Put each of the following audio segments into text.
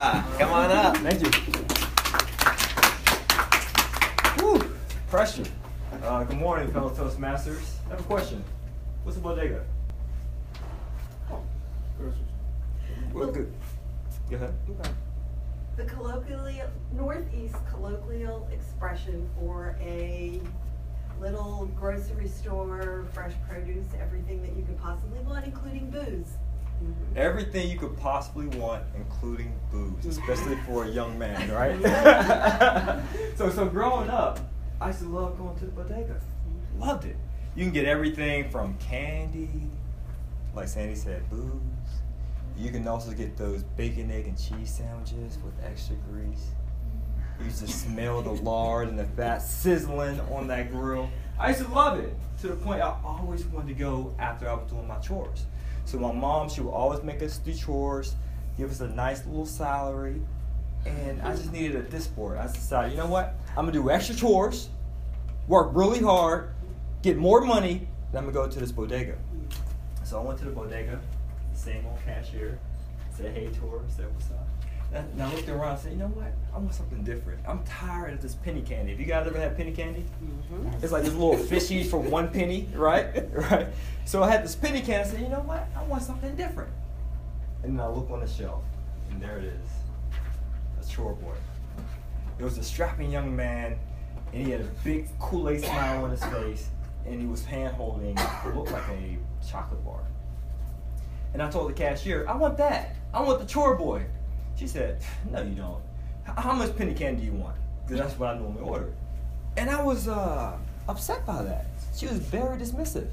Come on up. Thank you. Woo, pressure. Good morning, fellow Toastmasters. I have a question. What's a bodega? Well, good. Go ahead. Okay. The Northeast colloquial expression for a little grocery store, fresh produce, everything that you could possibly want, including booze. Everything you could possibly want, including booze, especially for a young man, right? So growing up, I used to love going to the bodega. Loved it. You can get everything from candy, like Sandy said, booze. You can also get those bacon, egg, and cheese sandwiches with extra grease. You used to smell the lard and the fat sizzling on that grill. I used to love it, to the point I always wanted to go after I was doing my chores. So my mom, she would always make us do chores, give us a nice little salary, and I just needed a discord. I decided, you know what? I'm gonna do extra chores, work really hard, get more money, then I'm gonna go to this bodega. So I went to the bodega, same old cashier, said hey to her, said what's up. And I looked around and said, you know what? I want something different. I'm tired of this penny candy. Have you guys ever had penny candy? Mm-hmm. It's like this little fishies for 1 penny, right? Right. So I had this penny candy. I said, you know what? I want something different. And then I look on the shelf, and there it is, a chore boy. It was a strapping young man, and he had a big Kool-Aid smile on his face, and he was hand-holding what looked like a chocolate bar. And I told the cashier, I want that. I want the chore boy. She said, no, you don't. How much penny candy do you want? Because that's what I normally order. And I was upset by that. She was very dismissive.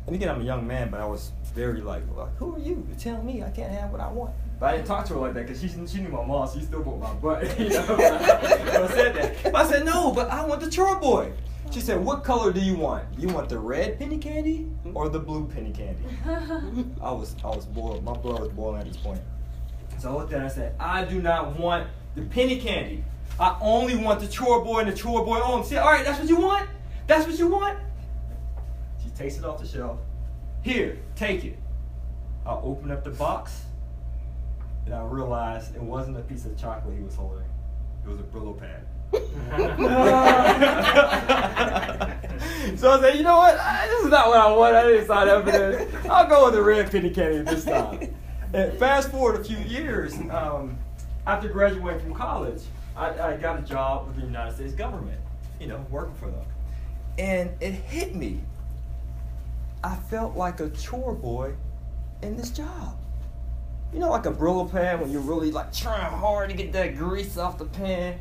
And again, I'm a young man, but I was very like, who are you to tell me I can't have what I want? But I didn't talk to her like that because she knew my mom, so she still put my butt. You know? So I said that. But I said, no, but I want the chore boy. She said, what color do you want? Do you want the red penny candy or the blue penny candy? I was boiled. My blood was boiling at this point. So I looked at her and I said, I do not want the penny candy. I only want the chore boy and the chore boy only. She said, all right, that's what you want? That's what you want? She takes it off the shelf. Here, take it. I opened up the box, and I realized it wasn't a piece of chocolate he was holding. It was a Brillo pad. So I said, you know what? This is not what I want. I didn't sign up for this. I'll go with the red penny candy this time. And fast forward a few years, after graduating from college, I got a job with the United States government, you know, working for them. And it hit me. I felt like a chore boy in this job. You know, like a Brillo pad when you're really like trying hard to get that grease off the pan.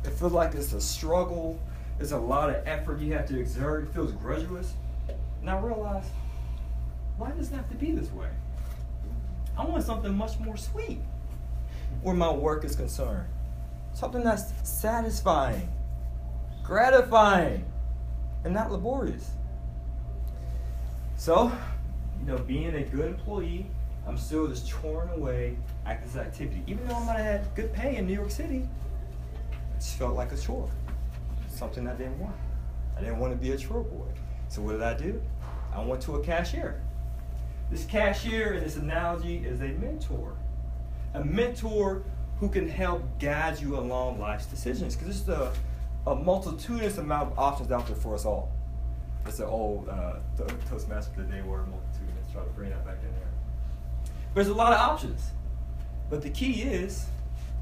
It feels like it's a struggle. It's a lot of effort you have to exert. It feels grudging. And I realized, why does it have to be this way? I want something much more sweet where my work is concerned. Something that's satisfying, gratifying, and not laborious. So, you know, being a good employee, I'm still just choring away at this activity. Even though I might have had good pay in New York City, it just felt like a chore. Something I didn't want. I didn't want to be a chore boy. So what did I do? I went to a cashier. This cashier, in this analogy, is a mentor. A mentor who can help guide you along life's decisions. Because there's a multitudinous amount of options out there for us all. It's an old Toastmaster of the day word, multitudinous. Try to bring that back in there. There's a lot of options. But the key is,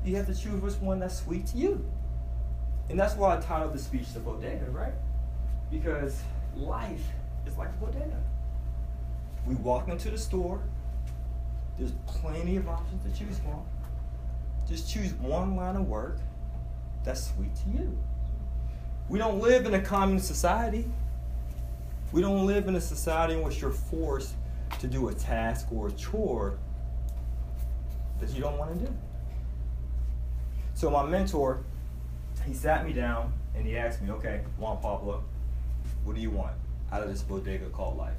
you have to choose which one that's sweet to you. And that's why I titled the speech The Bodega, right? Because life is like a bodega. We walk into the store, there's plenty of options to choose from. Just choose one line of work that's sweet to you. We don't live in a communist society. We don't live in a society in which you're forced to do a task or a chore that you don't want to do. So my mentor, he sat me down and he asked me, okay, Juan Pablo, what do you want out of this bodega called life?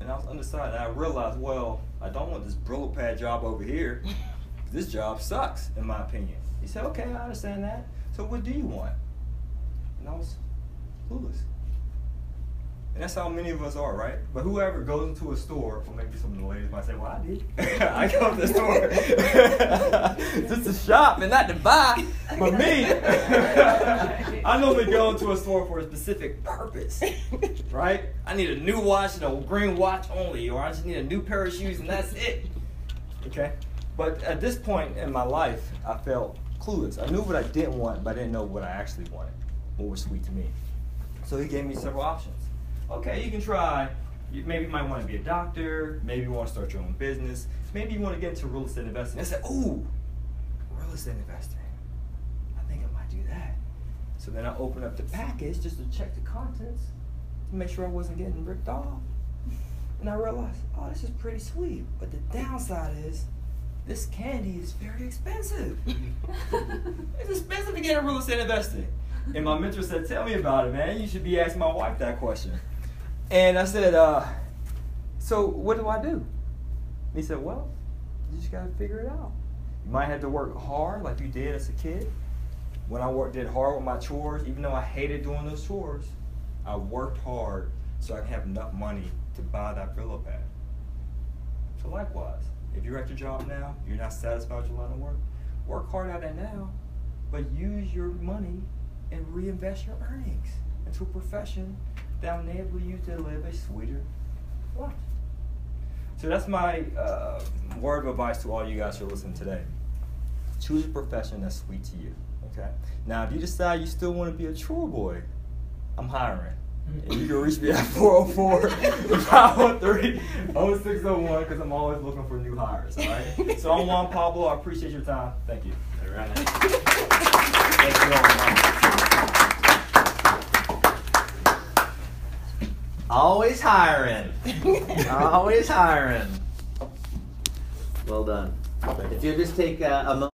And I was undecided. And I realized, well, I don't want this Brillo pad job over here. This job sucks, in my opinion. He said, okay, I understand that. So what do you want? And I was clueless. And that's how many of us are, right? But whoever goes into a store, or maybe some of the ladies might say, well, I did. I go to the store just to shop and not to buy. But me, I normally go into a store for a specific purpose, right? I need a new watch and a green watch only, or I just need a new pair of shoes and that's it, okay? But at this point in my life, I felt clueless. I knew what I didn't want, but I didn't know what I actually wanted, what was sweet to me. So he gave me several options. Okay, you can try, maybe you might want to be a doctor, maybe you want to start your own business, maybe you want to get into real estate investing. I said, ooh, real estate investing. I think I might do that. So then I opened up the package just to check the contents to make sure I wasn't getting ripped off. And I realized, oh, this is pretty sweet. But the downside is, this candy is very expensive. It's expensive to get in real estate investing. And my mentor said, tell me about it, man. You should be asking my wife that question. And I said, so what do I do? And he said, well, you just got to figure it out. You might have to work hard like you did as a kid. When I did hard with my chores, even though I hated doing those chores, I worked hard so I can have enough money to buy that Brillo pad. So likewise, if you're at your job now, you're not satisfied with your line of work hard at it now, but use your money and reinvest your earnings into a profession that will enable you to live a sweeter life. So that's my word of advice to all you guys who are listening today. Choose a profession that's sweet to you. Okay. Now, if you decide you still want to be a chore boy, I'm hiring. And you can reach me at 404-513-0601 because I'm always looking for new hires. All right. So I'm Juan Pablo. I appreciate your time. Thank you. All right. Thank you all. Always hiring. Always hiring. Well done. If you just take a moment.